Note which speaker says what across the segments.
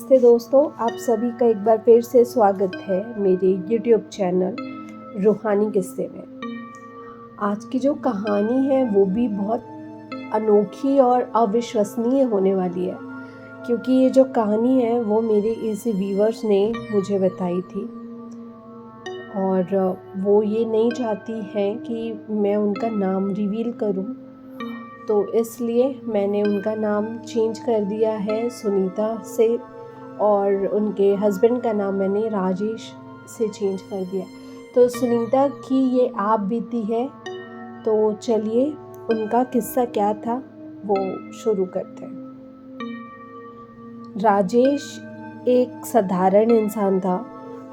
Speaker 1: नमस्ते दोस्तों, आप सभी का एक बार फिर से स्वागत है मेरे YouTube चैनल रूहानी किस्से में। आज की जो कहानी है वो भी बहुत अनोखी और अविश्वसनीय होने वाली है, क्योंकि ये जो कहानी है वो मेरे इस व्यूअर्स ने मुझे बताई थी और वो ये नहीं चाहती हैं कि मैं उनका नाम रिवील करूं, तो इसलिए मैंने उनका नाम चेंज कर दिया है सुनीता से, और उनके हस्बैंड का नाम मैंने राजेश से चेंज कर दिया। तो सुनीता की ये आप बीती है, तो चलिए उनका किस्सा क्या था वो शुरू करते हैं। राजेश एक साधारण इंसान था,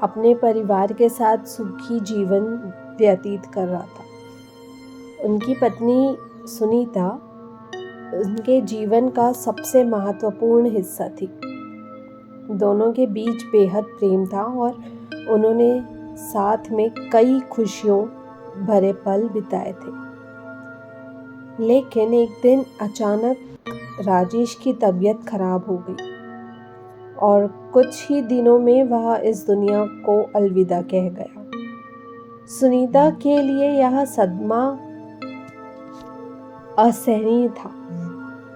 Speaker 1: अपने परिवार के साथ सुखी जीवन व्यतीत कर रहा था। उनकी पत्नी सुनीता उनके जीवन का सबसे महत्वपूर्ण हिस्सा थी। दोनों के बीच बेहद प्रेम था और उन्होंने साथ में कई खुशियों भरे पल बिताए थे। लेकिन एक दिन अचानक राजेश की तबीयत खराब हो गई और कुछ ही दिनों में वह इस दुनिया को अलविदा कह गया। सुनीता के लिए यह सदमा असहनीय था।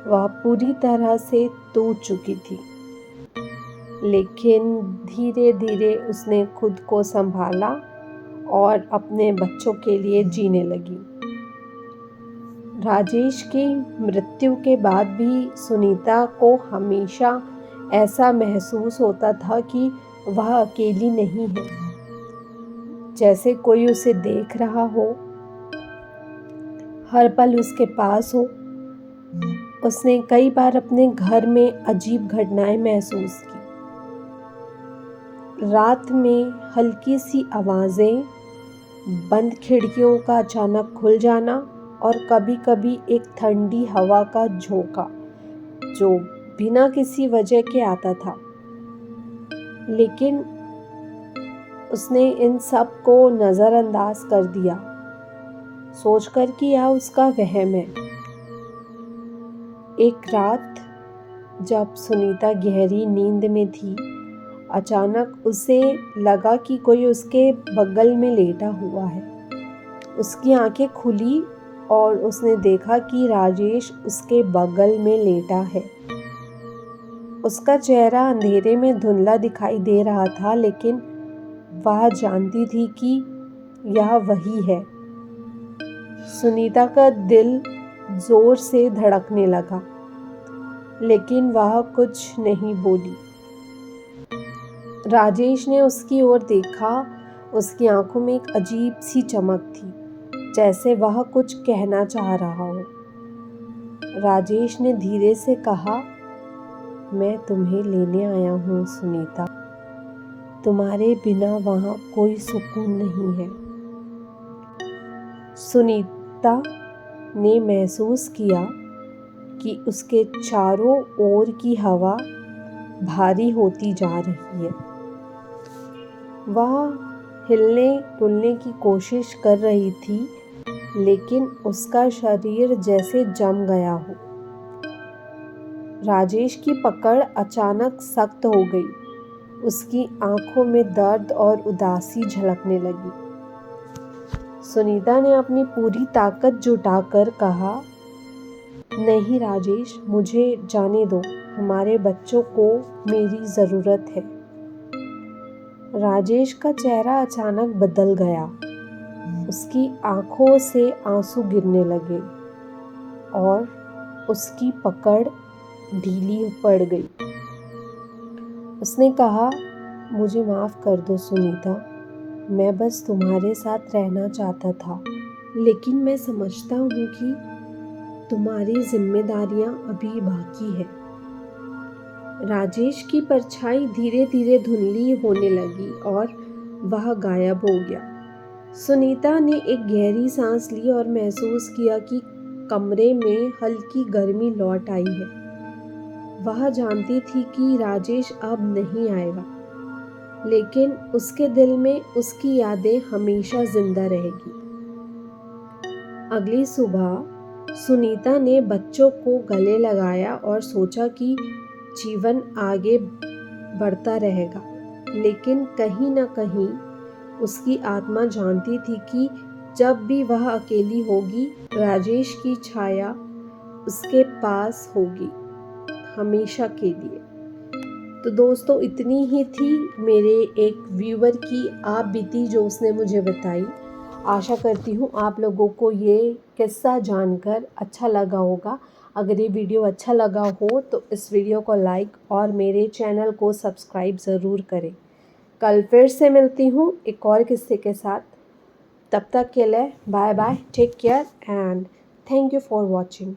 Speaker 1: वह पूरी तरह से टूट चुकी थी, लेकिन धीरे धीरे उसने खुद को संभाला और अपने बच्चों के लिए जीने लगी। राजेश की मृत्यु के बाद भी सुनीता को हमेशा ऐसा महसूस होता था कि वह अकेली नहीं है, जैसे कोई उसे देख रहा हो, हर पल उसके पास हो। उसने कई बार अपने घर में अजीब घटनाएं महसूस की। रात में हल्की सी आवाज़ें, बंद खिड़कियों का अचानक खुल जाना और कभी-कभी एक ठंडी हवा का झोंका जो बिना किसी वजह के आता था। लेकिन उसने इन सब को नज़रअंदाज कर दिया, सोचकर कि यह उसका वहम है। एक रात जब सुनीता गहरी नींद में थी, अचानक उसे लगा कि कोई उसके बगल में लेटा हुआ है। उसकी आंखें खुली और उसने देखा कि राजेश उसके बगल में लेटा है। उसका चेहरा अंधेरे में धुंधला दिखाई दे रहा था, लेकिन वह जानती थी कि यह वही है। सुनीता का दिल जोर से धड़कने लगा, लेकिन वह कुछ नहीं बोली। राजेश ने उसकी ओर देखा। उसकी आंखों में एक अजीब सी चमक थी, जैसे वह कुछ कहना चाह रहा हो। राजेश ने धीरे से कहा, मैं तुम्हें लेने आया हूँ सुनीता। तुम्हारे बिना वहाँ कोई सुकून नहीं है। सुनीता ने महसूस किया कि उसके चारों ओर की हवा भारी होती जा रही है। वह हिलने डुलने की कोशिश कर रही थी, लेकिन उसका शरीर जैसे जम गया हो। राजेश की पकड़ अचानक सख्त हो गई। उसकी आंखों में दर्द और उदासी झलकने लगी। सुनीता ने अपनी पूरी ताकत जुटाकर कहा, नहीं राजेश, मुझे जाने दो। हमारे बच्चों को मेरी ज़रूरत है। राजेश का चेहरा अचानक बदल गया। उसकी आंखों से आंसू गिरने लगे और उसकी पकड़ ढीली पड़ गई। उसने कहा, मुझे माफ़ कर दो सुनीता, मैं बस तुम्हारे साथ रहना चाहता था, लेकिन मैं समझता हूँ कि तुम्हारी जिम्मेदारियाँ अभी बाकी है। राजेश की परछाई धीरे धीरे धुंधली होने लगी और वह गायब हो गया। सुनीता ने एक गहरी सांस ली और महसूस किया कि कमरे में हल्की गर्मी लौट आई है। वह जानती थी कि राजेश अब नहीं आएगा, लेकिन उसके दिल में उसकी यादें हमेशा जिंदा रहेगी। अगली सुबह सुनीता ने बच्चों को गले लगाया और सोचा कि जीवन आगे बढ़ता रहेगा। लेकिन कहीं ना कहीं उसकी आत्मा जानती थी कि जब भी वह अकेली होगी, राजेश की छाया उसके पास होगी हमेशा के लिए। तो दोस्तों, इतनी ही थी मेरे एक व्यूअर की आप बीती जो उसने मुझे बताई। आशा करती हूँ आप लोगों को ये किस्सा जानकर अच्छा लगा होगा। अगर ये वीडियो अच्छा लगा हो तो इस वीडियो को लाइक और मेरे चैनल को सब्सक्राइब ज़रूर करें। कल फिर से मिलती हूँ एक और किस्से के साथ। तब तक के लिए bye bye, take care and thank you for watching.